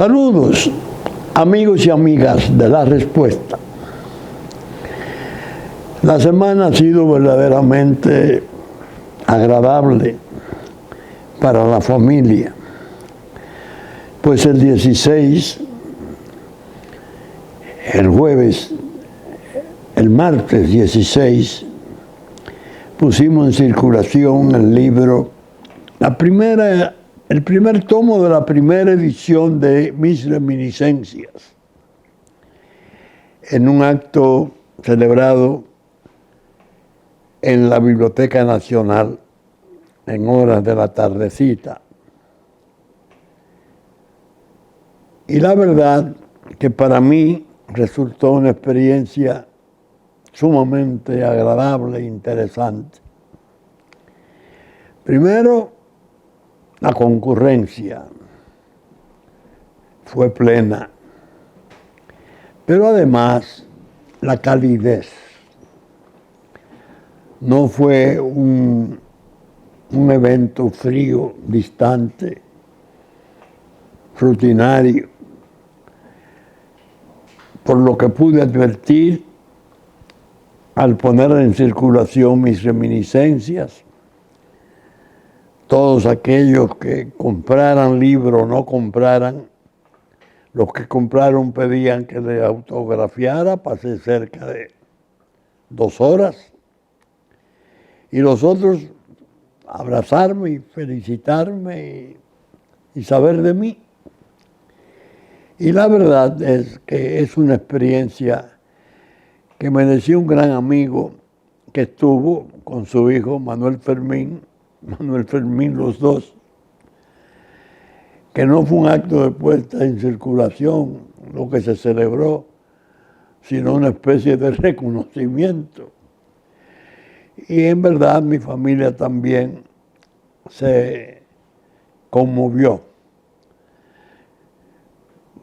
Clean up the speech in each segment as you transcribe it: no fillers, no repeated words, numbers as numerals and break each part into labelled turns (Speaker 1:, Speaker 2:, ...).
Speaker 1: Saludos, amigos y amigas de La Respuesta. La semana ha sido verdaderamente agradable para la familia, pues el 16, el martes 16, pusimos en circulación el libro, el primer tomo de la primera edición de Mis Reminiscencias, en un acto celebrado en la Biblioteca Nacional en horas de la tardecita. Y la verdad que para mí resultó una experiencia sumamente agradable e interesante. Primero, la concurrencia fue plena, pero además la calidez. No fue un evento frío, distante, rutinario. Por lo que pude advertir al poner en circulación mis reminiscencias, todos aquellos que compraran libro o no compraran, los que compraron pedían que le autografiara, pasé cerca de 2 horas, y los otros abrazarme y felicitarme y saber de mí. Y la verdad es que es una experiencia que me decía un gran amigo que estuvo con su hijo Manuel Fermín los dos, que no fue un acto de puesta en circulación lo que se celebró, sino una especie de reconocimiento. Y en verdad mi familia también se conmovió.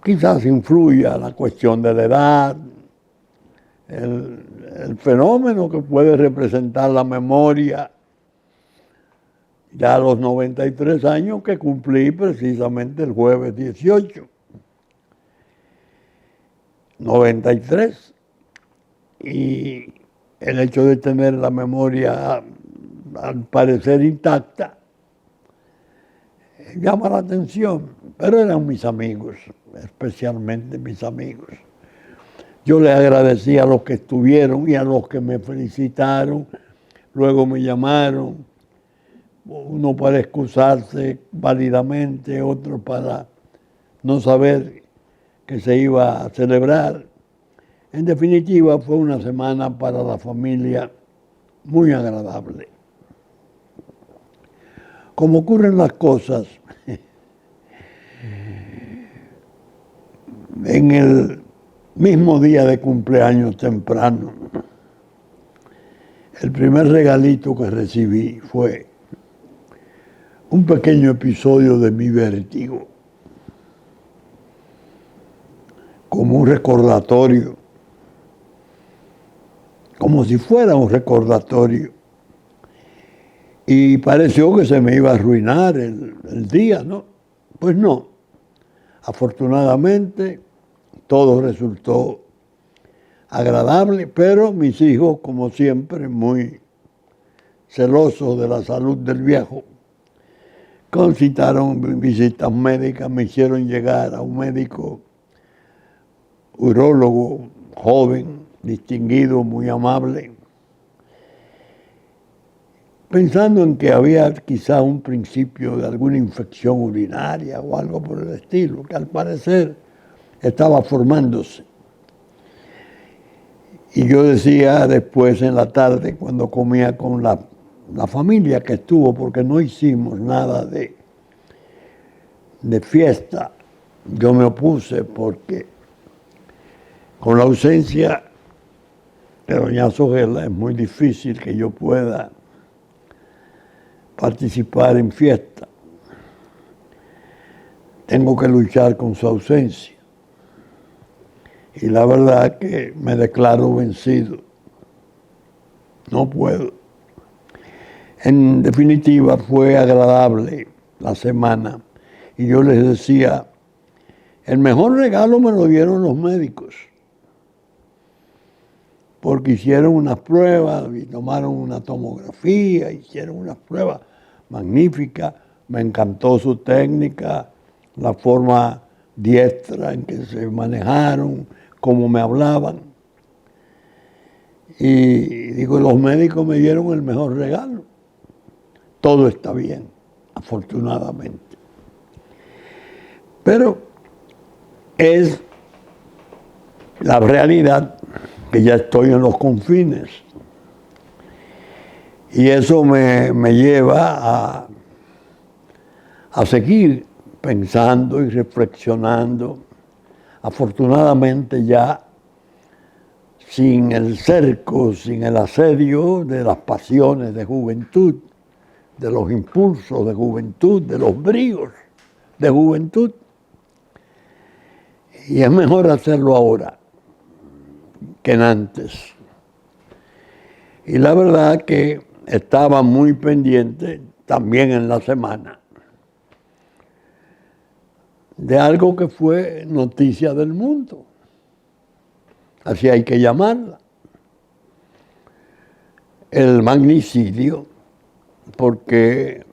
Speaker 1: Quizás influya la cuestión de la edad, el fenómeno que puede representar la memoria. Ya a los 93 años que cumplí precisamente el jueves 18. 93. Y el hecho de tener la memoria al parecer intacta llama la atención, pero eran mis amigos, especialmente mis amigos. Yo les agradecí a los que estuvieron y a los que me felicitaron, luego me llamaron, uno para excusarse válidamente, otro para no saber que se iba a celebrar. En definitiva, fue una semana para la familia muy agradable. Como ocurren las cosas, en el mismo día de cumpleaños temprano, el primer regalito que recibí fue un pequeño episodio de mi vértigo, como un recordatorio, como si fuera un recordatorio. Y pareció que se me iba a arruinar el día, ¿no? Pues no. Afortunadamente, todo resultó agradable, pero mis hijos, como siempre, muy celosos de la salud del viejo, concitaron visitas médicas, me hicieron llegar a un médico urólogo joven, distinguido, muy amable, pensando en que había quizá un principio de alguna infección urinaria o algo por el estilo, que al parecer estaba formándose. Y yo decía después en la tarde, cuando comía con la familia que estuvo, porque no hicimos nada de fiesta, yo me opuse porque con la ausencia de doña Sogela es muy difícil que yo pueda participar en fiesta. Tengo que luchar con su ausencia. Y la verdad que me declaro vencido. No puedo. En definitiva, fue agradable la semana. Y yo les decía El mejor regalo me lo dieron los médicos, porque hicieron unas pruebas y tomaron una tomografía, hicieron unas pruebas magníficas. Me encantó su técnica, la forma diestra en que se manejaron, cómo me hablaban. Y digo, los médicos me dieron el mejor regalo. Todo está bien, afortunadamente. Pero es la realidad que ya estoy en los confines. Y eso me lleva a seguir pensando y reflexionando. Afortunadamente ya sin el cerco, sin el asedio de las pasiones de juventud, de los impulsos de juventud, de los bríos de juventud. Y es mejor hacerlo ahora que antes. Y la verdad que estaba muy pendiente también en la semana de algo que fue noticia del mundo. Así hay que llamarla. El magnicidio, porque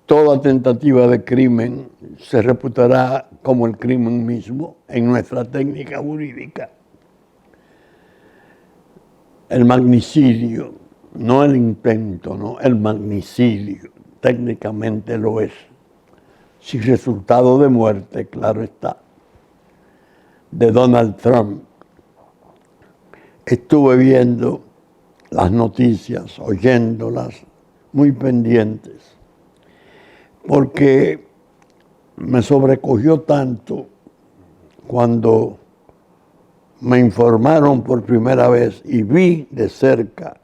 Speaker 1: toda tentativa de crimen se reputará como el crimen mismo en nuestra técnica jurídica. El magnicidio, no el intento, no, el magnicidio, técnicamente lo es. Sin resultado de muerte, claro está, de Donald Trump. Estuve viendo las noticias, oyéndolas, muy pendientes, porque me sobrecogió tanto cuando me informaron por primera vez y vi de cerca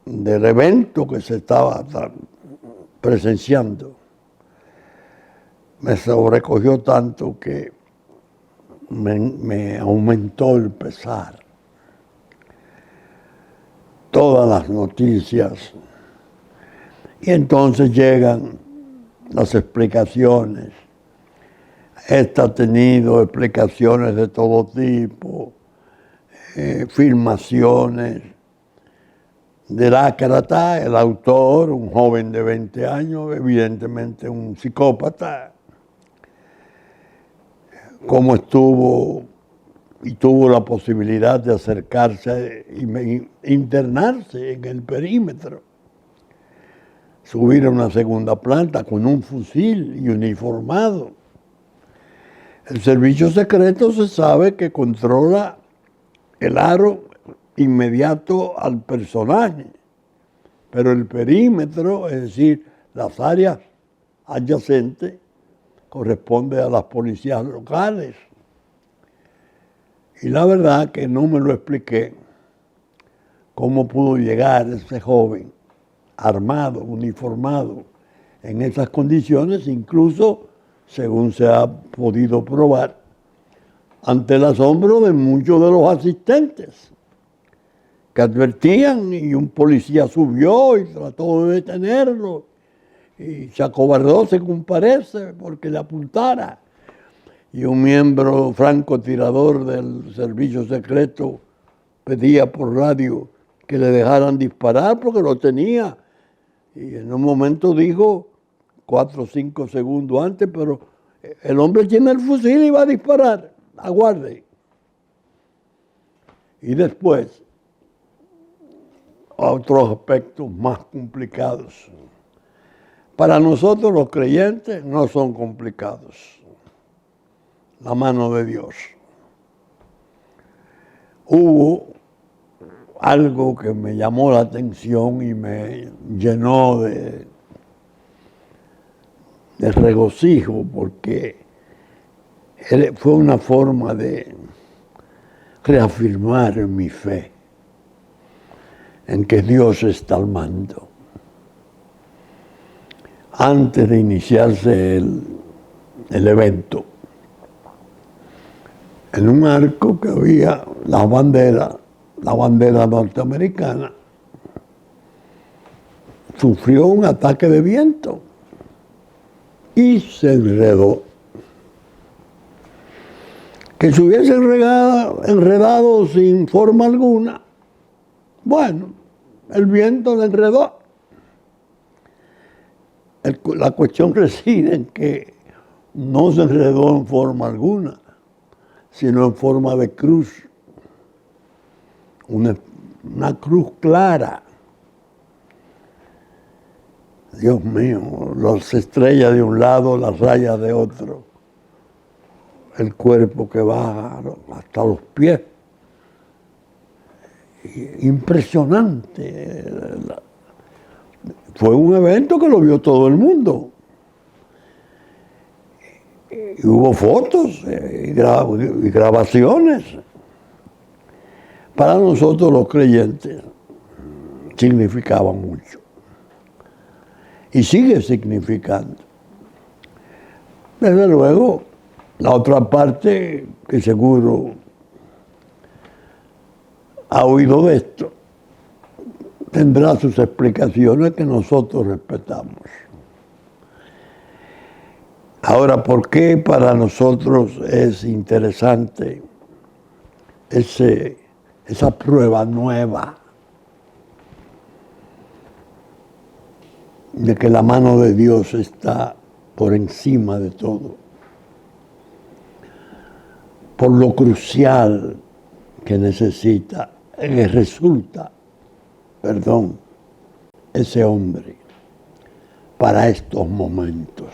Speaker 1: del evento que se estaba presenciando. Me sobrecogió tanto que me aumentó el pesar. Todas las noticias. Y entonces llegan las explicaciones. Esta ha tenido explicaciones de todo tipo, filmaciones del ácrata, el autor, un joven de 20 años, evidentemente un psicópata, cómo estuvo y tuvo la posibilidad de acercarse e internarse en el perímetro, subir a una segunda planta con un fusil y uniformado. El servicio secreto se sabe que controla el aro inmediato al personaje, pero el perímetro, es decir, las áreas adyacentes, corresponde a las policías locales. Y la verdad que no me lo expliqué cómo pudo llegar ese joven armado, uniformado, en esas condiciones, incluso, según se ha podido probar, ante el asombro de muchos de los asistentes, que advertían, y un policía subió y trató de detenerlo, y se acobardó, según parece, porque le apuntara. Y un miembro francotirador del servicio secreto pedía por radio que le dejaran disparar porque lo tenía. Y en un momento dijo, 4 o 5 segundos antes, pero el hombre tiene el fusil y va a disparar, aguarde. Y después, otros aspectos más complicados. Para nosotros los creyentes no son complicados. La mano de Dios. Hubo algo que me llamó la atención y me llenó de regocijo, porque fue una forma de reafirmar mi fe en que Dios está al mando. Antes de iniciarse el evento, en un arco que había la bandera norteamericana, sufrió un ataque de viento y se enredó. Que se hubiese enredado sin forma alguna, bueno, el viento le enredó. La cuestión reside en que no se enredó en forma alguna, sino en forma de cruz. Una cruz clara. Dios mío, las estrellas de un lado, las rayas de otro. El cuerpo que baja hasta los pies. Impresionante. Fue un evento que lo vio todo el mundo. Y hubo fotos y grabaciones. Para nosotros los creyentes significaba mucho. Y sigue significando. Desde luego, la otra parte que seguro ha oído de esto, tendrá sus explicaciones que nosotros respetamos. Ahora, ¿por qué para nosotros es interesante esa prueba nueva de que la mano de Dios está por encima de todo? Por lo crucial que necesita, que resulta, ese hombre para estos momentos.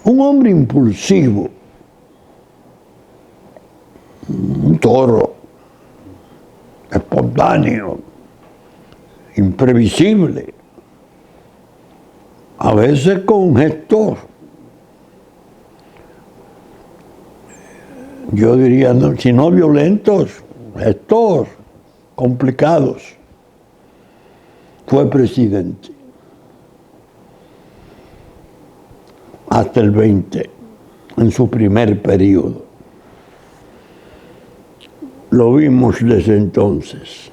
Speaker 1: Un hombre impulsivo, un toro, espontáneo, imprevisible, a veces con gestos, yo diría, si no violentos, gestos complicados. Fue presidente hasta el 20, en su primer periodo. Lo vimos desde entonces.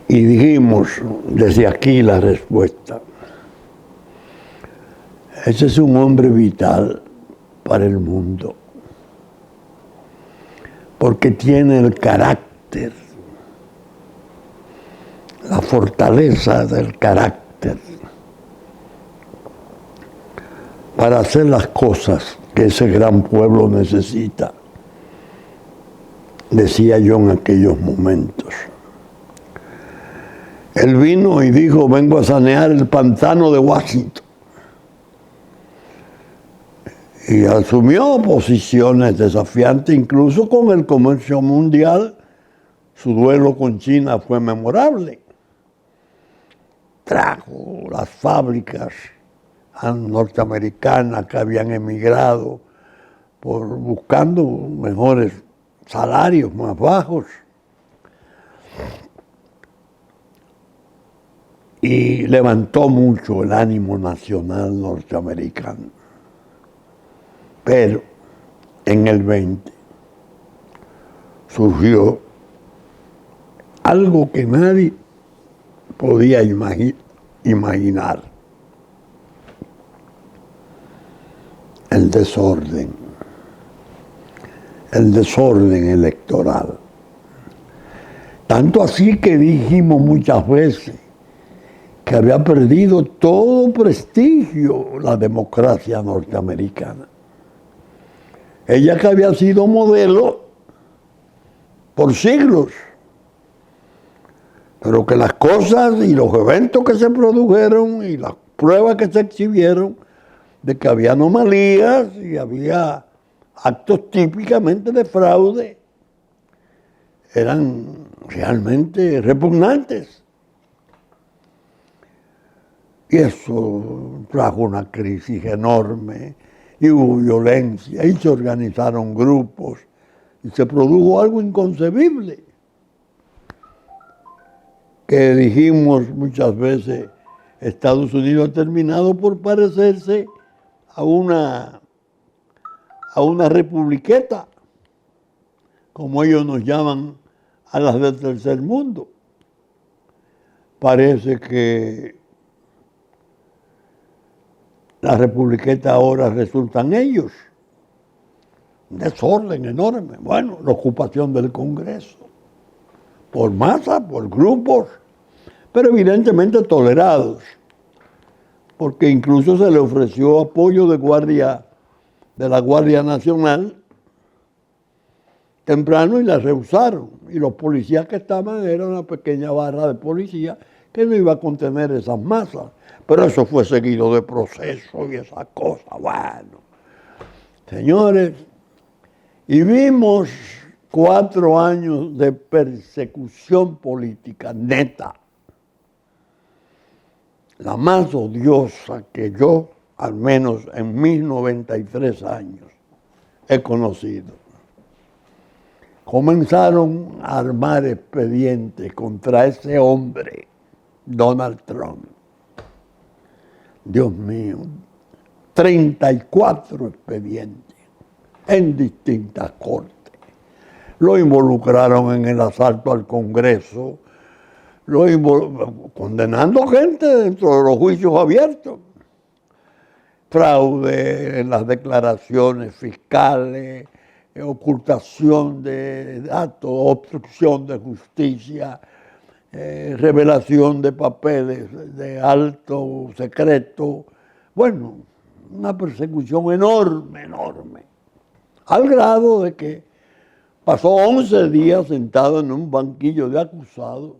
Speaker 1: Y dijimos desde aquí la respuesta. Ese es un hombre vital para el mundo, porque tiene el carácter, la fortaleza del carácter para hacer las cosas que ese gran pueblo necesita, decía yo en aquellos momentos. Él vino y dijo, vengo a sanear el pantano de Washington. Y asumió posiciones desafiantes, incluso con el comercio mundial. Su duelo con China fue memorable. Trajo las fábricas norteamericanas que habían emigrado buscando mejores salarios, más bajos. Y levantó mucho el ánimo nacional norteamericano. Pero en el 20 surgió algo que nadie podía imaginar. El desorden electoral. Tanto así que dijimos muchas veces que había perdido todo prestigio la democracia norteamericana. Ella que había sido modelo por siglos, pero que las cosas y los eventos que se produjeron y las pruebas que se exhibieron de que había anomalías y había actos típicamente de fraude eran realmente repugnantes. Y eso trajo una crisis enorme, y hubo violencia, y se organizaron grupos, y se produjo algo inconcebible, que dijimos muchas veces, Estados Unidos ha terminado por parecerse a una republiqueta, como ellos nos llaman a las del tercer mundo. Parece que la republiqueta ahora resultan ellos. Un desorden enorme. Bueno, la ocupación del Congreso. Por masa, por grupos, pero evidentemente tolerados. Porque incluso se le ofreció apoyo de la Guardia Nacional temprano y la rehusaron. Y los policías que estaban era una pequeña barra de policía que no iba a contener esas masas. Pero eso fue seguido de procesos y esas cosas. Bueno, señores, y vimos 4 años de persecución política neta. La más odiosa que yo, al menos en mis 93 años, he conocido. Comenzaron a armar expedientes contra ese hombre, Donald Trump. Dios mío, 34 expedientes en distintas cortes. Lo involucraron en el asalto al Congreso, condenando gente dentro de los juicios abiertos. Fraude en las declaraciones fiscales, ocultación de datos, obstrucción de justicia, revelación de papeles de alto secreto. Bueno, una persecución enorme, enorme. Al grado de que pasó 11 días sentado en un banquillo de acusados,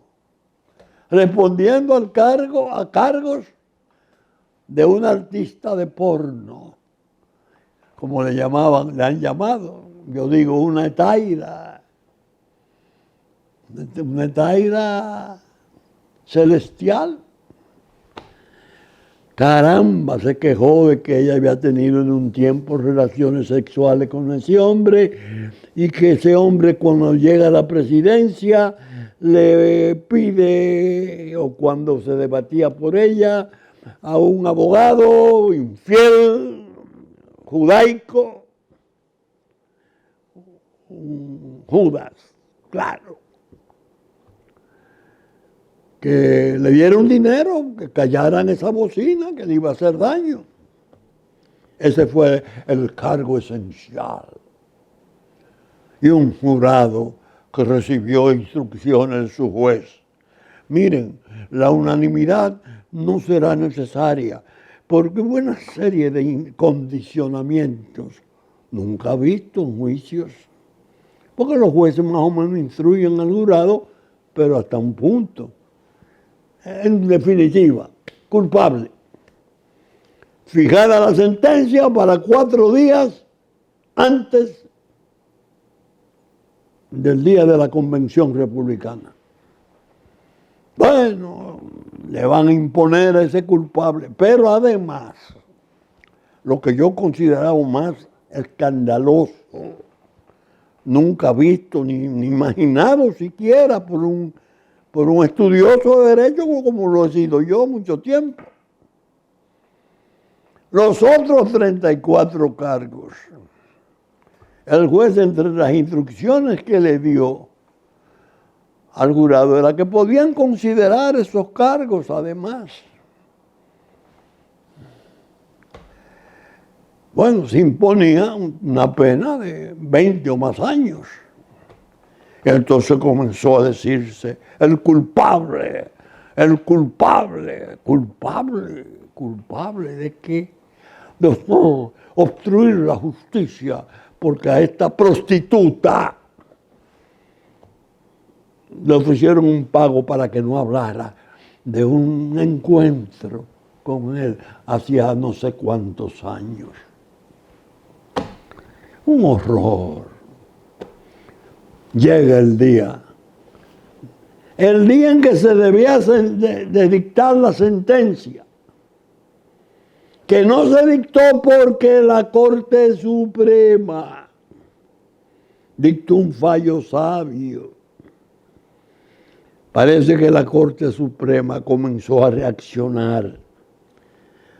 Speaker 1: respondiendo a cargos de un artista de porno, como le han llamado. Yo digo una etaira celestial. Caramba, se quejó de que ella había tenido en un tiempo relaciones sexuales con ese hombre y que ese hombre cuando llega a la presidencia le pide, o cuando se debatía por ella, a un abogado infiel, judaico, Judas, claro, que le dieron dinero, que callaran esa bocina que le iba a hacer daño. Ese fue el cargo esencial. Y un jurado que recibió instrucciones de su juez. Miren, la unanimidad no será necesaria, porque hubo una serie de condicionamientos nunca vistos en juicios. Porque los jueces más o menos instruyen al jurado, pero hasta un punto. En definitiva, culpable. Fijada la sentencia para 4 días antes del día de la convención republicana. Bueno, le van a imponer a ese culpable, pero además, lo que yo consideraba más escandaloso, nunca visto ni imaginado siquiera por un estudioso de derecho como lo he sido yo mucho tiempo. Los otros 34 cargos, el juez, entre las instrucciones que le dio al jurado, era que podían considerar esos cargos además. Bueno, se imponía una pena de 20 o más años. Y entonces comenzó a decirse, el culpable, ¿culpable de qué? De obstruir la justicia, porque a esta prostituta le ofrecieron un pago para que no hablara de un encuentro con él hacía no sé cuántos años. Un horror. Llega el día en que se debía de dictar la sentencia, que no se dictó porque la Corte Suprema dictó un fallo sabio. Parece que la Corte Suprema comenzó a reaccionar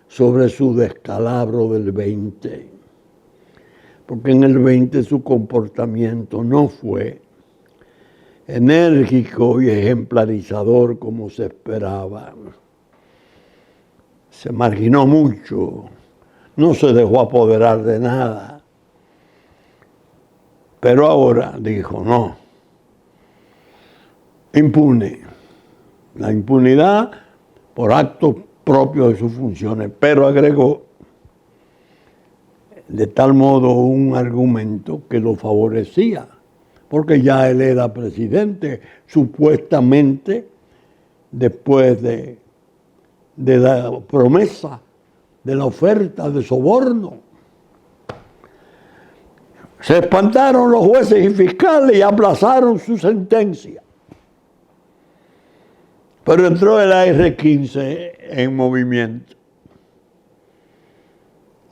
Speaker 1: sobre su descalabro del 20, porque en el 20 su comportamiento no fue enérgico y ejemplarizador como se esperaba. Se marginó mucho no se dejó apoderar de nada. Pero ahora dijo, no, impune. La impunidad por actos propios de sus funciones, pero agregó de tal modo un argumento que lo favorecía, porque ya él era presidente, supuestamente después de la promesa, de la oferta de soborno. Se espantaron los jueces y fiscales y aplazaron su sentencia. Pero entró el AR-15 en movimiento.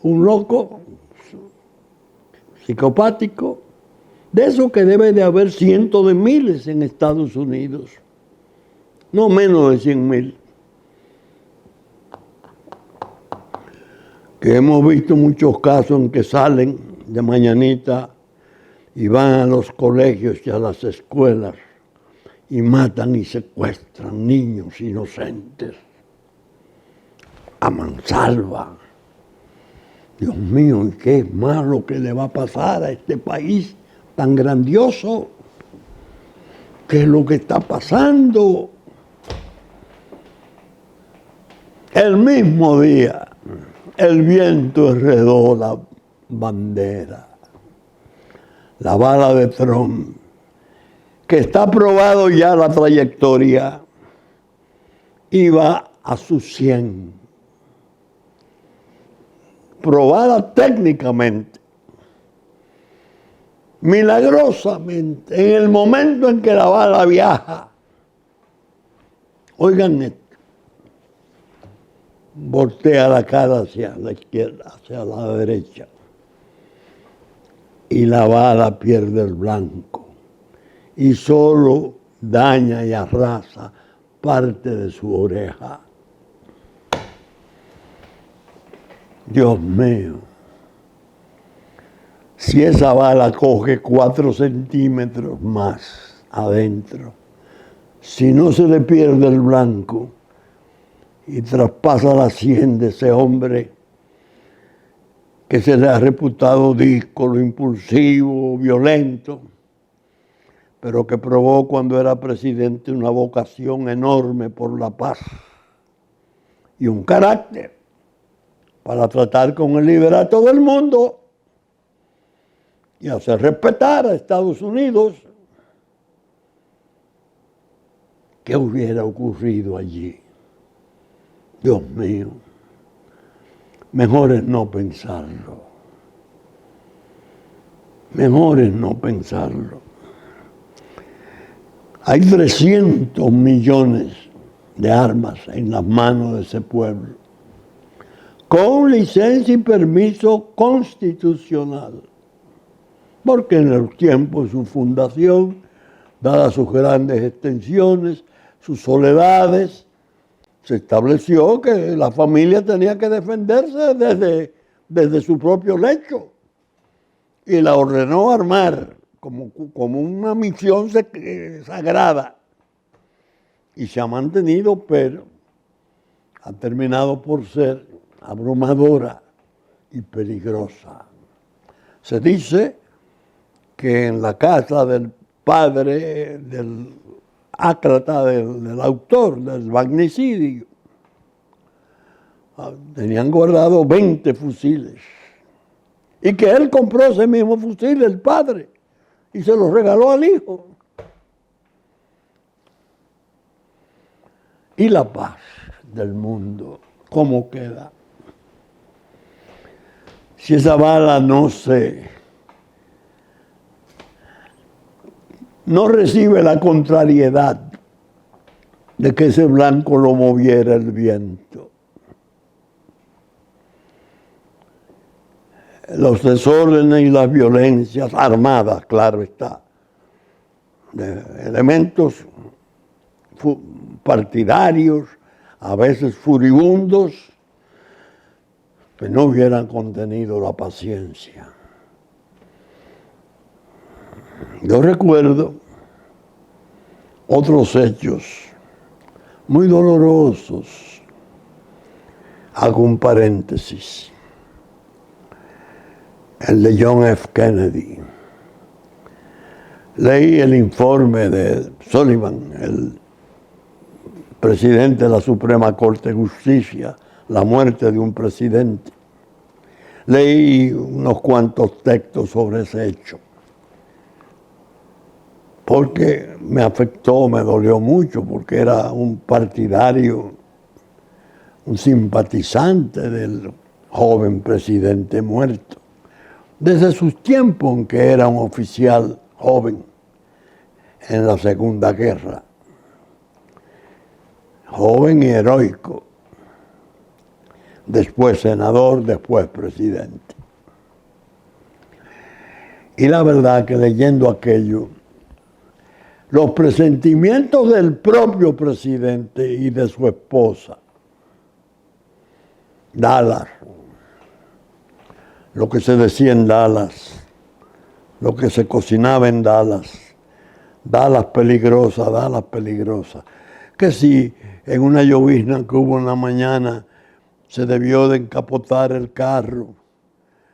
Speaker 1: Un loco psicopático, de eso que debe de haber cientos de miles en Estados Unidos, no menos de 100,000. Que hemos visto muchos casos en que salen de mañanita y van a los colegios y a las escuelas y matan y secuestran niños inocentes a mansalva. Dios mío, qué malo que le va a pasar a este país tan grandioso. ¿Qué es lo que está pasando? El mismo día, el viento enredó la bandera, la bala de Trump, que está probado ya la trayectoria, iba a sus 100. Probada técnicamente, milagrosamente, en el momento en que la bala viaja, oigan esto, voltea la cara hacia la izquierda, hacia la derecha, y la bala pierde el blanco, y solo daña y arrasa parte de su oreja. Dios mío, si esa bala coge 4 centímetros más adentro, si no se le pierde el blanco y traspasa la sien de ese hombre que se le ha reputado díscolo, impulsivo, violento, pero que probó cuando era presidente una vocación enorme por la paz y un carácter para tratar con el liderato del mundo y hacer respetar a Estados Unidos. ¿Qué hubiera ocurrido allí? Dios mío, mejor es no pensarlo. Mejor es no pensarlo. Hay 300 millones de armas en las manos de ese pueblo, con licencia y permiso constitucional, porque en el tiempo de su fundación, dadas sus grandes extensiones, sus soledades, se estableció que la familia tenía que defenderse desde su propio lecho y la ordenó armar como una misión sagrada, y se ha mantenido, pero ha terminado por ser abrumadora y peligrosa. Se dice que en la casa del padre del ácrata, del autor del magnicidio, tenían guardados 20 fusiles, y que él compró ese mismo fusil, el padre, y se lo regaló al hijo. ¿Y la paz del mundo cómo queda? Si esa bala no recibe la contrariedad de que ese blanco lo moviera el viento. Los desórdenes y las violencias armadas, claro está, de elementos partidarios, a veces furibundos, que no hubieran contenido la paciencia. Yo recuerdo otros hechos muy dolorosos. Hago un paréntesis. el de John F. Kennedy. Leí el informe de Sullivan, el presidente de la Suprema Corte de Justicia, la muerte de un presidente. Leí unos cuantos textos sobre ese hecho, porque me afectó, me dolió mucho, porque era un partidario, un simpatizante del joven presidente muerto, desde sus tiempos en que era un oficial joven en la Segunda Guerra, joven y heroico, después senador, después presidente. Y la verdad que leyendo aquello, los presentimientos del propio presidente y de su esposa, Dallas, lo que se decía en Dallas, lo que se cocinaba en Dallas, Dallas peligrosa, que si en una llovizna que hubo en la mañana se debió de encapotar el carro,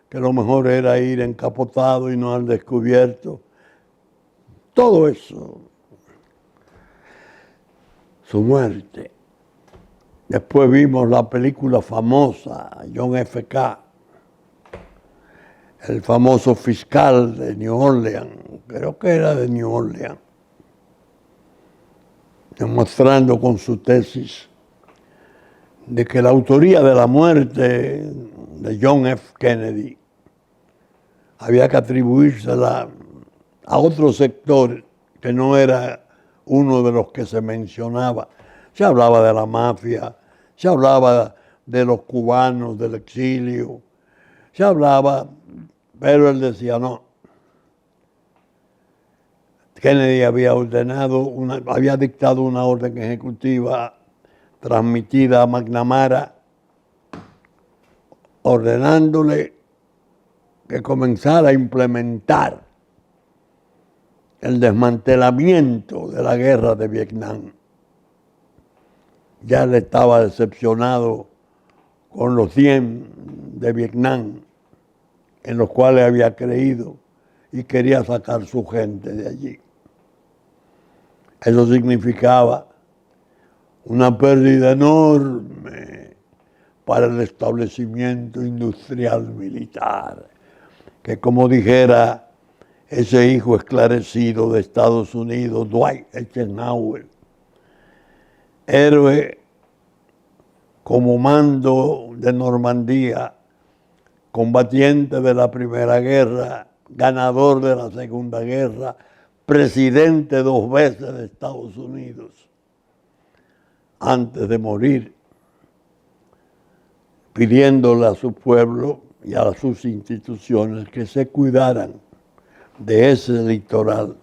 Speaker 1: que lo mejor era ir encapotado y no al descubierto. Todo eso, su muerte. Después vimos la película famosa, John F. K., el famoso fiscal de New Orleans, creo que era de New Orleans, demostrando con su tesis de que la autoría de la muerte de John F. Kennedy había que atribuírsela a otro sector que no era uno de los que se mencionaba. Se hablaba de la mafia, se hablaba de los cubanos del exilio, se hablaba, pero él decía no. Kennedy había dictado una orden ejecutiva transmitida a McNamara, ordenándole que comenzara a implementar el desmantelamiento de la guerra de Vietnam. Ya le estaba decepcionado con los 100 de Vietnam, en los cuales había creído, y quería sacar su gente de allí. Eso significaba una pérdida enorme para el establecimiento industrial militar, que como dijera ese hijo esclarecido de Estados Unidos, Dwight Eisenhower, héroe comando de Normandía, combatiente de la Primera Guerra, ganador de la Segunda Guerra, presidente 2 veces de Estados Unidos, antes de morir, pidiéndole a su pueblo y a sus instituciones que se cuidaran de ese litoral,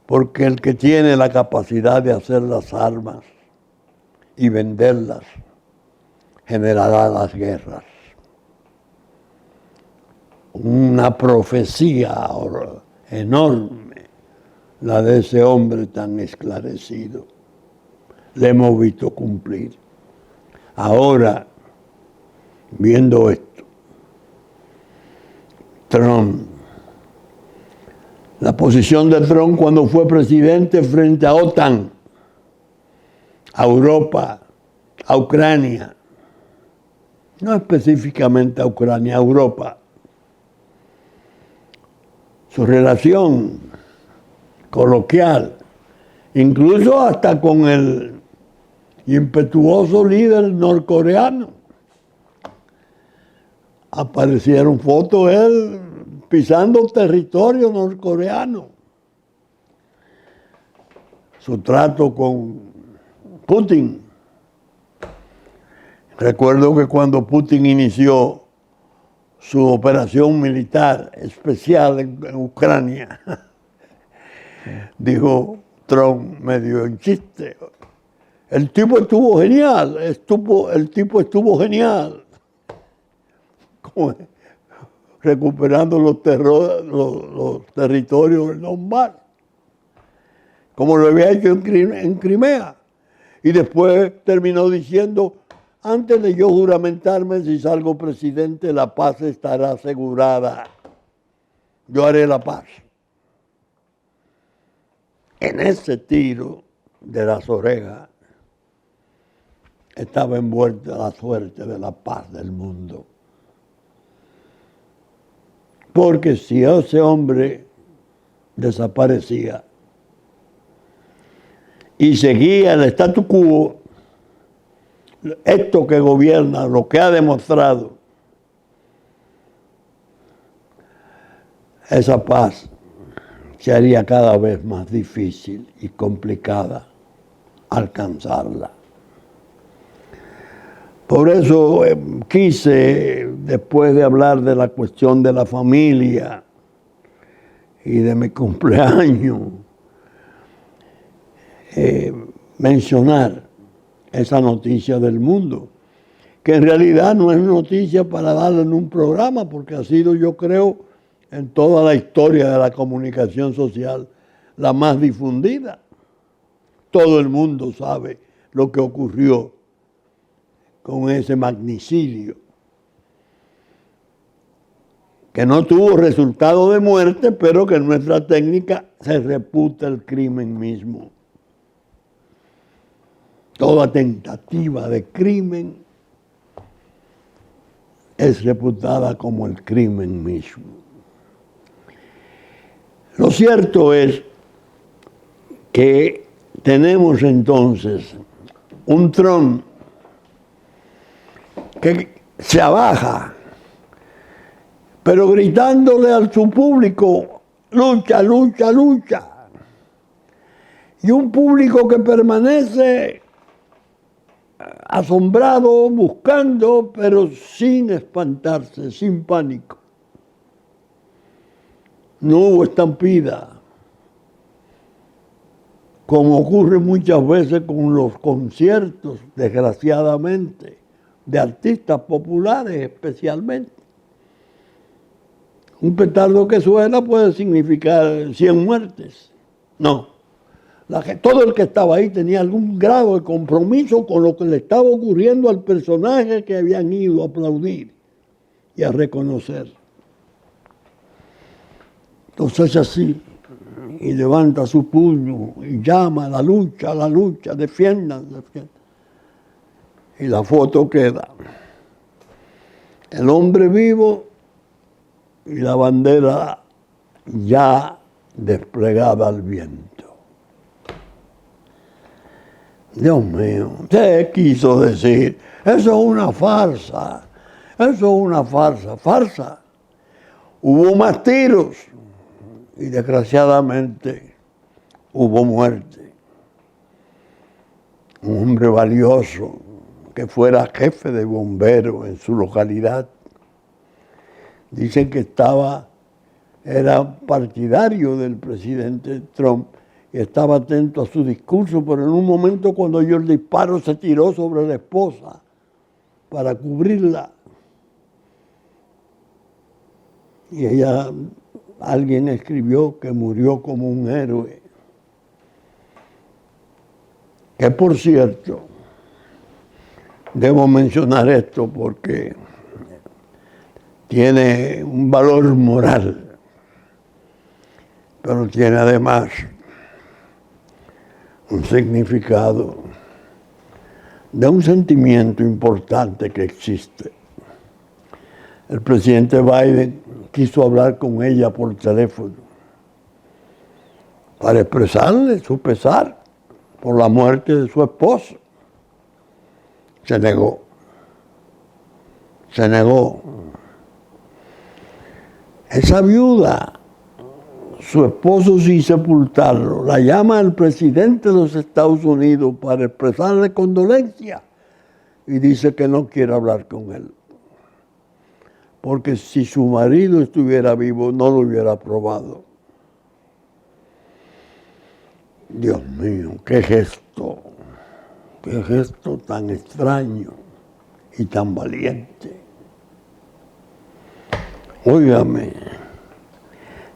Speaker 1: porque el que tiene la capacidad de hacer las armas y venderlas generará las guerras. Una profecía enorme, la de ese hombre tan esclarecido. Le hemos visto cumplir. Ahora, viendo esto, Trump, la posición de Trump cuando fue presidente frente a OTAN, a Europa, a Ucrania, no específicamente a Ucrania, a Europa. Su relación coloquial, incluso hasta con el impetuoso líder norcoreano. Aparecieron fotos de él pisando territorio norcoreano. Su trato con Putin. Recuerdo que cuando Putin inició su operación militar especial en Ucrania, dijo Trump medio en chiste, el tipo estuvo genial, como recuperando los territorios del Donbass, como lo había hecho en Crimea. Y después terminó diciendo, antes de yo juramentarme, si salgo presidente, la paz estará asegurada. Yo haré la paz. En ese tiro de las orejas estaba envuelta la suerte de la paz del mundo. Porque si ese hombre desaparecía y seguía el statu quo, esto que gobierna, lo que ha demostrado, esa paz se haría cada vez más difícil y complicada alcanzarla. Por eso quise, después de hablar de la cuestión de la familia y de mi cumpleaños, mencionar esa noticia del mundo, que en realidad no es noticia para darla en un programa, porque ha sido, yo creo, en toda la historia de la comunicación social, la más difundida. Todo el mundo sabe lo que ocurrió con ese magnicidio, que no tuvo resultado de muerte, pero que en nuestra técnica se reputa el crimen mismo. Toda tentativa de crimen es reputada como el crimen mismo. Lo cierto es que tenemos entonces un Trump que se abaja, pero gritándole a su público, lucha, lucha, lucha. Y un público que permanece asombrado, buscando, pero sin espantarse, sin pánico. No hubo estampida, como ocurre muchas veces con los conciertos, desgraciadamente, de artistas populares especialmente. Un petardo que suena puede significar 100 muertes. No. Todo el que estaba ahí tenía algún grado de compromiso con lo que le estaba ocurriendo al personaje que habían ido a aplaudir y a reconocer. Entonces así, y levanta su puño y llama a la lucha, defiendan. Y la foto queda. El hombre vivo y la bandera ya desplegada al viento. Dios mío, ¿qué quiso decir? Eso es una farsa, farsa. Hubo más tiros y desgraciadamente hubo muerte. Un hombre valioso que fuera jefe de bomberos en su localidad. Dicen que era partidario del presidente Trump y estaba atento a su discurso, pero en un momento cuando oyó el disparo se tiró sobre la esposa para cubrirla. Y alguien escribió que murió como un héroe. Que por cierto, debo mencionar esto porque tiene un valor moral, pero tiene además un significado de un sentimiento importante que existe. El presidente Biden quiso hablar con ella por teléfono para expresarle su pesar por la muerte de su esposo. Se negó. Esa viuda, su esposo sin sepultarlo, la llama al presidente de los Estados Unidos para expresarle condolencia y dice que no quiere hablar con él. Porque si su marido estuviera vivo no lo hubiera aprobado. Dios mío, qué gesto tan extraño y tan valiente. Óigame,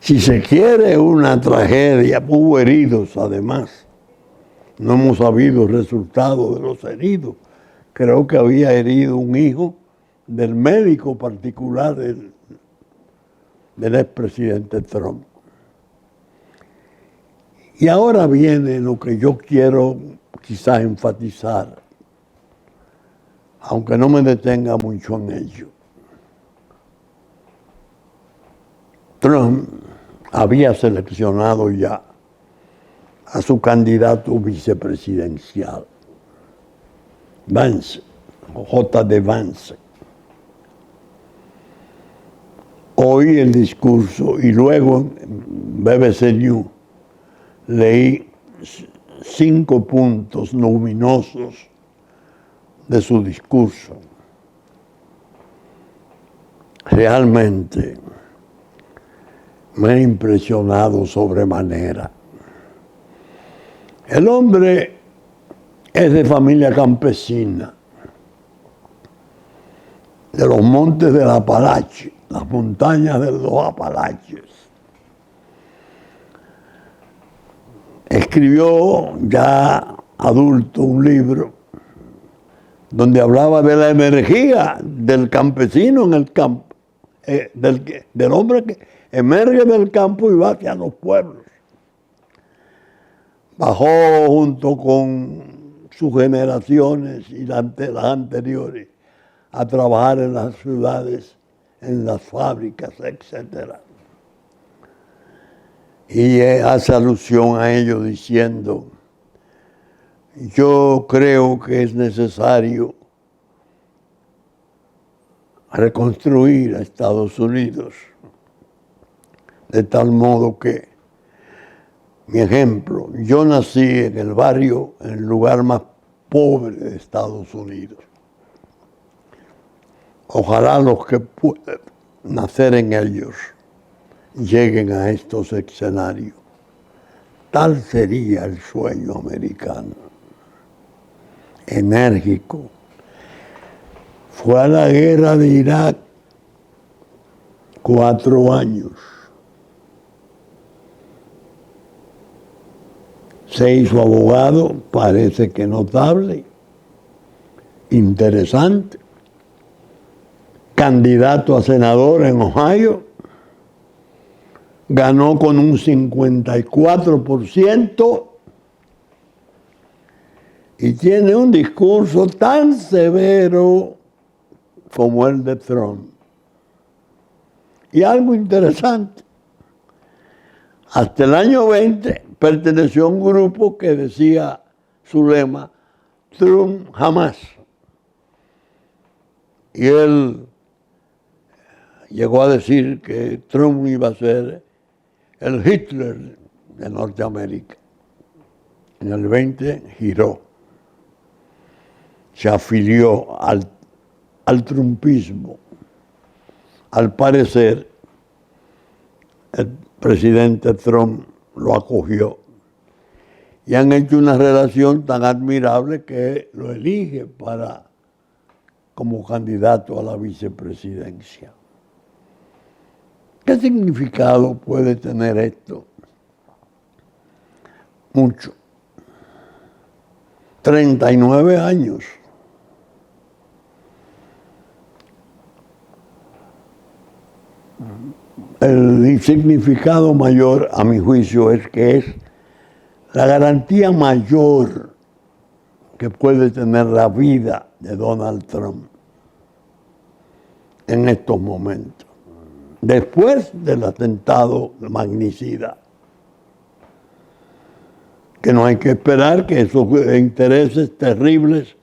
Speaker 1: si se quiere una tragedia, hubo heridos además. No hemos sabido el resultado de los heridos creo que había herido un hijo del médico particular del expresidente Trump. Y ahora viene lo que yo quiero quizás enfatizar, aunque no me detenga mucho en ello. Trump había seleccionado ya a su candidato vicepresidencial, Vance, J.D. Vance. Oí el discurso y luego en BBC News leí 5 puntos luminosos de su discurso. Realmente me ha impresionado sobremanera. El hombre es de familia campesina, de los montes del Apalache, las montañas de los Apalaches. Escribió ya adulto un libro donde hablaba de la energía del campesino en el campo, del hombre que emerge del campo y va hacia los pueblos. Bajó junto con sus generaciones y las anteriores a trabajar en las ciudades, en las fábricas, etc. Y hace alusión a ello diciendo: yo creo que es necesario reconstruir a Estados Unidos de tal modo que, mi ejemplo, yo nací en el barrio, en el lugar más pobre de Estados Unidos. Ojalá los que puedan nacer en ellos lleguen a estos escenarios. Tal sería el sueño americano. Enérgico. Fue a la guerra de Irak 4 años. Se hizo abogado, parece que notable, interesante, candidato a senador en Ohio, ganó con un 54% y tiene un discurso tan severo como el de Trump. Y algo interesante, hasta el año 20 perteneció a un grupo que decía su lema: Trump jamás. Y él llegó a decir que Trump iba a ser el Hitler de Norteamérica. En el 20 giró, se afilió al trumpismo. Al parecer, el presidente Trump lo acogió y han hecho una relación tan admirable que lo elige como candidato a la vicepresidencia. ¿Qué significado puede tener esto? Mucho. 39 años. El significado mayor, a mi juicio, es que es la garantía mayor que puede tener la vida de Donald Trump en estos momentos, después del atentado magnicida. Que no hay que esperar que esos intereses terribles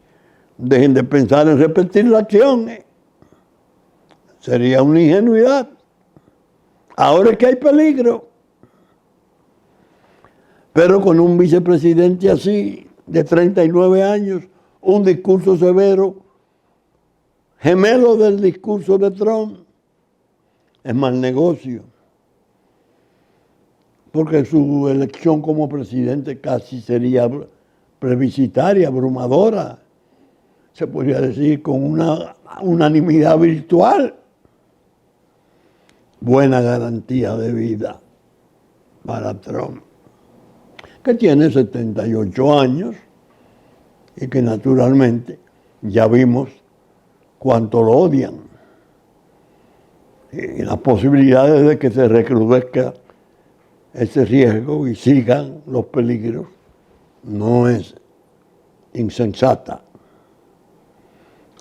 Speaker 1: dejen de pensar en repetir la acción. Sería una ingenuidad. Ahora es que hay peligro. Pero con un vicepresidente así, de 39 años, un discurso severo, gemelo del discurso de Trump, es mal negocio. Porque su elección como presidente casi sería plebiscitaria, abrumadora. Se podría decir con una unanimidad virtual. Buena garantía de vida para Trump, que tiene 78 años y que naturalmente ya vimos cuánto lo odian. Y las posibilidades de que se recrudezca ese riesgo y sigan los peligros no es insensata.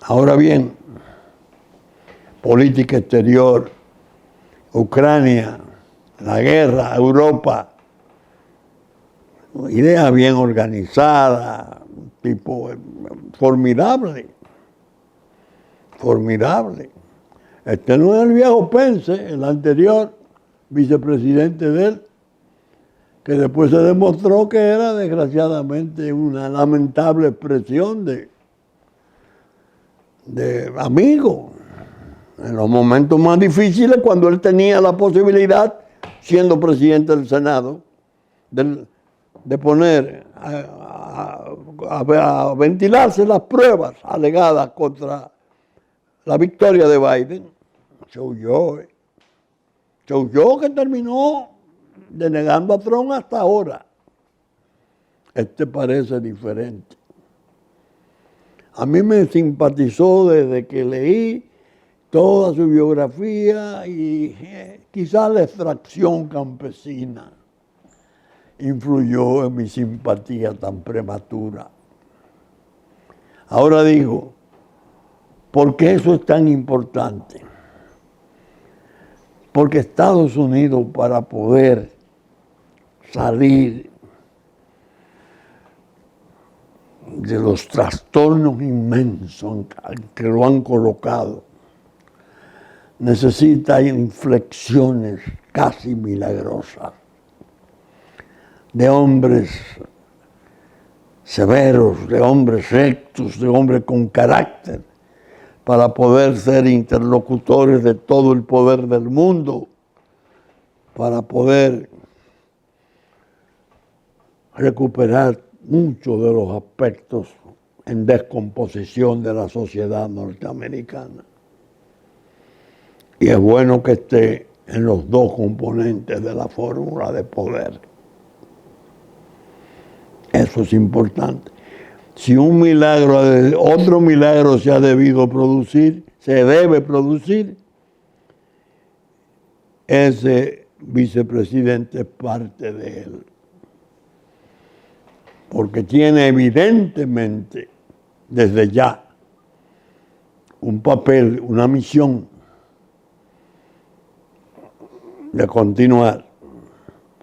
Speaker 1: Ahora bien, política exterior, Ucrania, la guerra, Europa, idea bien organizada, tipo formidable. Este no es el viejo Pence, el anterior vicepresidente de él, que después se demostró que era desgraciadamente una lamentable expresión de amigo. En los momentos más difíciles, cuando él tenía la posibilidad, siendo presidente del Senado, de poner a ventilarse las pruebas alegadas contra la victoria de Biden, se huyó que terminó denegando a Trump hasta ahora. Este parece diferente. A mí me simpatizó desde que leí toda su biografía y quizás la extracción campesina influyó en mi simpatía tan prematura. Ahora digo, ¿por qué eso es tan importante? Porque Estados Unidos, para poder salir de los trastornos inmensos en que lo han colocado, necesita inflexiones casi milagrosas de hombres severos, de hombres rectos, de hombres con carácter, para poder ser interlocutores de todo el poder del mundo, para poder recuperar muchos de los aspectos en descomposición de la sociedad norteamericana. Y es bueno que esté en los dos componentes de la fórmula de poder. Eso es importante. Si un milagro, otro milagro se ha debido producir, se debe producir, ese vicepresidente es parte de él. Porque tiene evidentemente, desde ya, un papel, una misión de continuar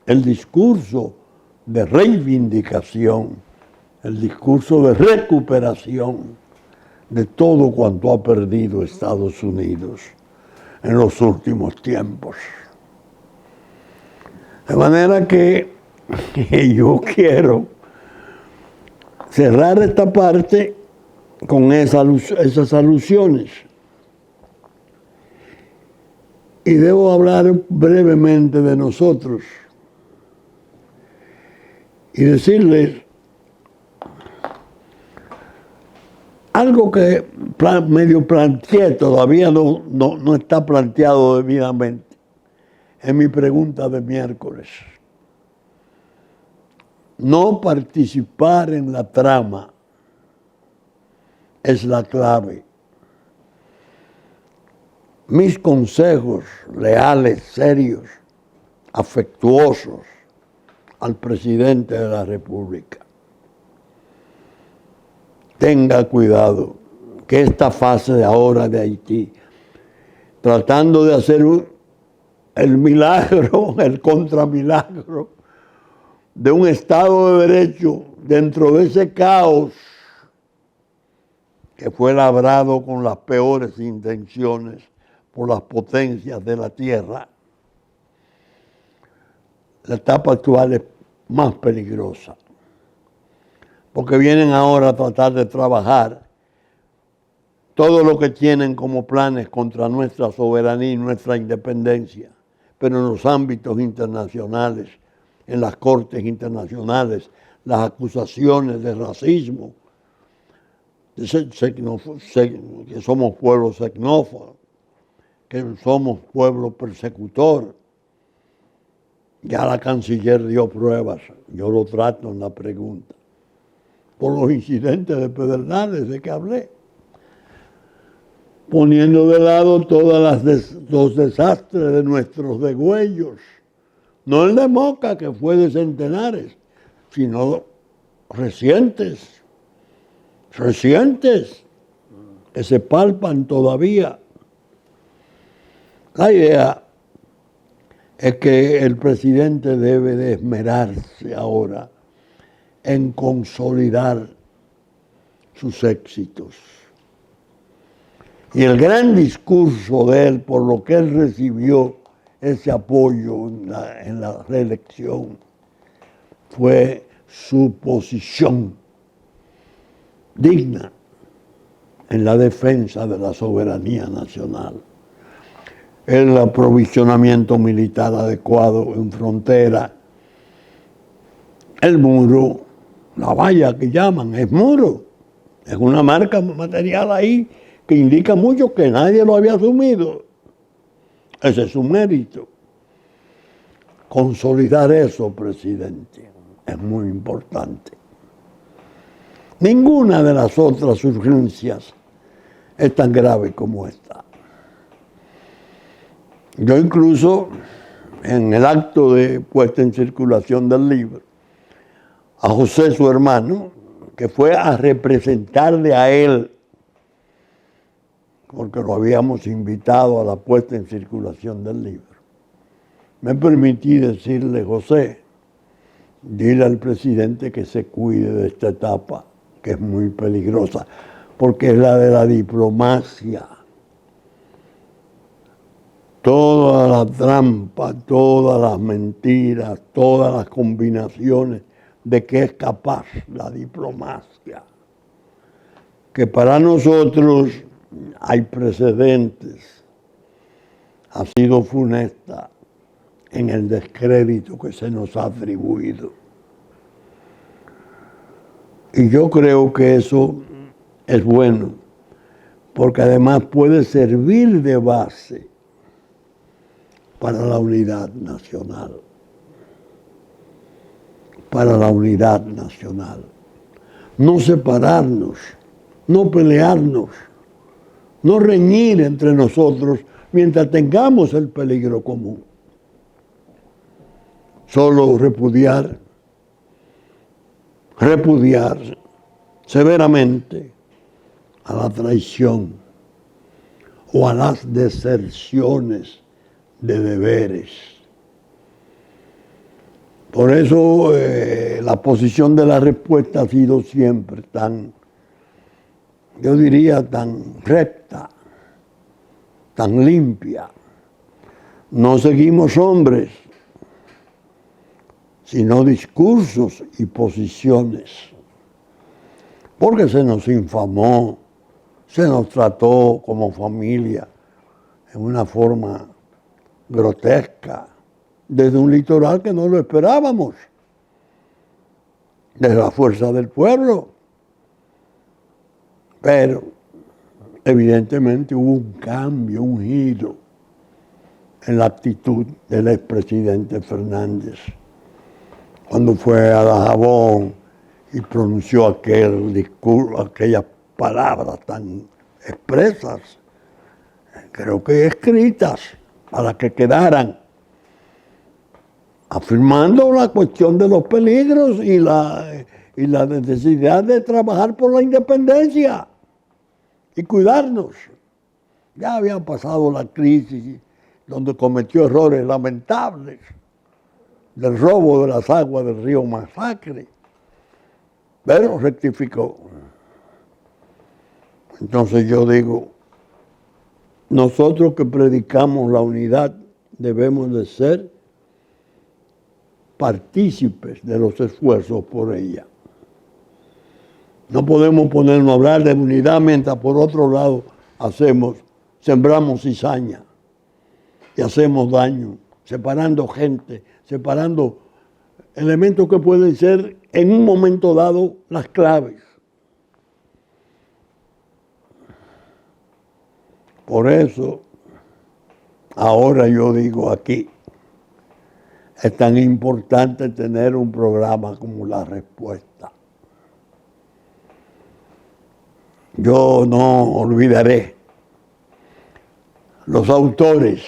Speaker 1: el discurso de reivindicación, el discurso de recuperación de todo cuanto ha perdido Estados Unidos en los últimos tiempos. De manera que yo quiero cerrar esta parte con esas alusiones. Y debo hablar brevemente de nosotros y decirles algo que medio planteé, todavía no está planteado debidamente, en mi pregunta de miércoles. No participar en la trama es la clave. Mis consejos leales, serios, afectuosos al presidente de la República: tenga cuidado que esta fase de ahora de Haití, tratando de hacer el milagro, el contramilagro de un Estado de Derecho dentro de ese caos que fue labrado con las peores intenciones por las potencias de la tierra, la etapa actual es más peligrosa, porque vienen ahora a tratar de trabajar todo lo que tienen como planes contra nuestra soberanía y nuestra independencia, pero en los ámbitos internacionales, en las cortes internacionales, las acusaciones de racismo, que somos pueblo xenófobo, que somos pueblo persecutor. Ya la canciller dio pruebas, yo lo trato en la pregunta, por los incidentes de Pedernales de que hablé. poniendo de lado los desastres de nuestros degüellos. No el de Moca, que fue de centenares, sino recientes, que se palpan todavía. La idea es que el presidente debe de esmerarse ahora en consolidar sus éxitos. Y el gran discurso de él, por lo que él recibió ese apoyo en la reelección, fue su posición digna en la defensa de la soberanía nacional, el aprovisionamiento militar adecuado en frontera, el muro, la valla que llaman, es muro, es una marca material ahí que indica mucho que nadie lo había asumido. Ese es su mérito. Consolidar eso, presidente, es muy importante. Ninguna de las otras urgencias es tan grave como esta. Yo incluso, en el acto de puesta en circulación del libro, a José, su hermano, que fue a representarle a él, porque lo habíamos invitado a la puesta en circulación del libro, me permití decirle: José, dile al presidente que se cuide de esta etapa, que es muy peligrosa, porque es la de la diplomacia. Toda la trampa, todas las mentiras, todas las combinaciones de que es capaz la diplomacia. Que para nosotros hay precedentes, ha sido funesta en el descrédito que se nos ha atribuido. Y yo creo que eso es bueno, porque además puede servir de base para la unidad nacional. Para la unidad nacional. No separarnos, no pelearnos, no reñir entre nosotros mientras tengamos el peligro común. Solo repudiar severamente a la traición o a las deserciones de deberes. Por eso la posición de la respuesta ha sido siempre tan, yo diría, tan recta, tan limpia. No seguimos hombres, sino discursos y posiciones. Porque se nos infamó, se nos trató como familia en una forma grotesca, desde un litoral que no lo esperábamos, desde la fuerza del pueblo. Pero evidentemente hubo un cambio, un giro en la actitud del expresidente Fernández cuando fue a Dajabón y pronunció aquel discurso, aquellas palabras tan expresas, creo que escritas para que quedaran, afirmando la cuestión de los peligros y la necesidad de trabajar por la independencia y cuidarnos. Ya había pasado la crisis donde cometió errores lamentables, del robo de las aguas del río Masacre, pero rectificó. Entonces yo digo, nosotros que predicamos la unidad debemos de ser partícipes de los esfuerzos por ella. No podemos ponernos a hablar de unidad mientras por otro lado sembramos cizaña y hacemos daño, separando gente, separando elementos que pueden ser en un momento dado las claves. Por eso, ahora yo digo aquí, es tan importante tener un programa como La Respuesta. Yo no olvidaré los autores.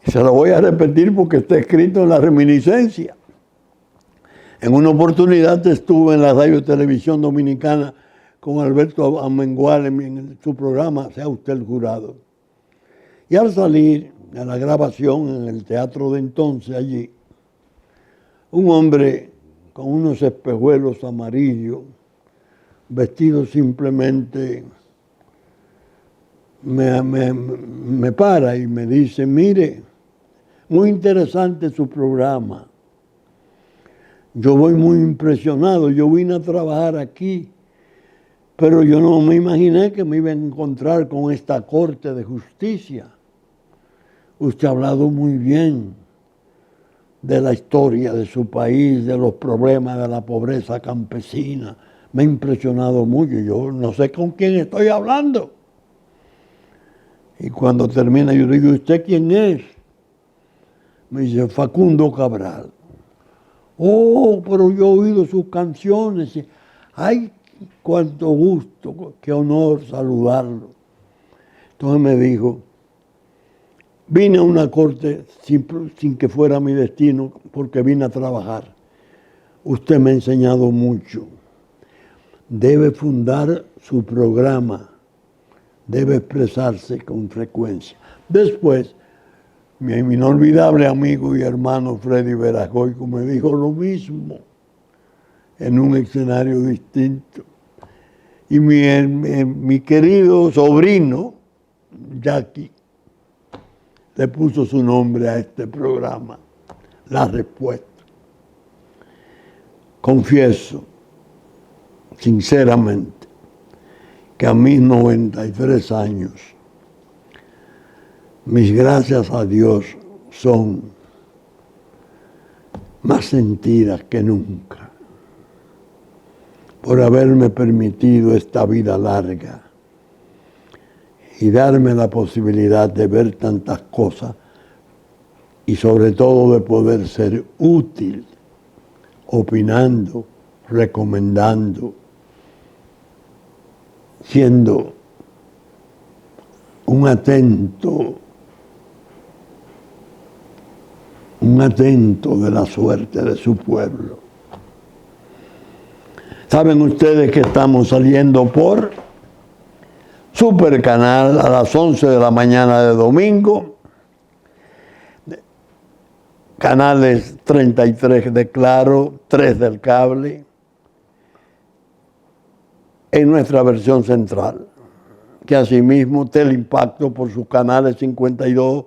Speaker 1: Y se lo voy a repetir porque está escrito en la reminiscencia. En una oportunidad estuve en la radio y televisión dominicana con Alberto Amengual en su programa Sea Usted el Jurado. Y al salir a la grabación en el teatro de entonces allí, un hombre con unos espejuelos amarillos, vestido simplemente, me para y me dice, mire, muy interesante su programa. Yo voy muy impresionado, yo vine a trabajar aquí, pero yo no me imaginé que me iba a encontrar con esta Corte de Justicia. Usted ha hablado muy bien de la historia de su país, de los problemas de la pobreza campesina. Me ha impresionado mucho. Yo no sé con quién estoy hablando. Y cuando termina, yo digo, ¿usted quién es? Me dice, Facundo Cabral. Oh, pero yo he oído sus canciones. Ay, cuánto gusto, qué honor saludarlo. Entonces me dijo, vine a una corte sin que fuera mi destino, porque vine a trabajar. Usted me ha enseñado mucho. Debe fundar su programa, debe expresarse con frecuencia. Después, mi inolvidable amigo y hermano Freddy Veragoico me dijo lo mismo, en un escenario distinto. Y mi querido sobrino, Jackie, le puso su nombre a este programa, La Respuesta. Confieso, sinceramente, que a mis 93 años, mis gracias a Dios son más sentidas que nunca por haberme permitido esta vida larga y darme la posibilidad de ver tantas cosas y sobre todo de poder ser útil, opinando, recomendando, siendo un atento de la suerte de su pueblo. Saben ustedes que estamos saliendo por Supercanal a las 11 de la mañana de domingo, canales 33 de Claro, 3 del cable, en nuestra versión central, que asimismo Teleimpacto por sus canales 52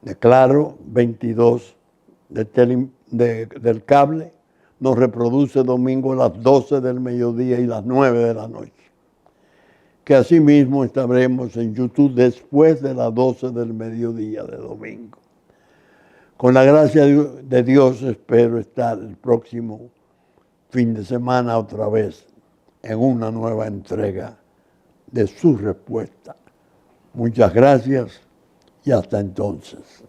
Speaker 1: de Claro, 22 del cable, nos reproduce domingo a las 12 del mediodía y las 9 de la noche. Que asimismo estaremos en YouTube después de las 12 del mediodía de domingo. Con la gracia de Dios espero estar el próximo fin de semana otra vez en una nueva entrega de Su Respuesta. Muchas gracias y hasta entonces.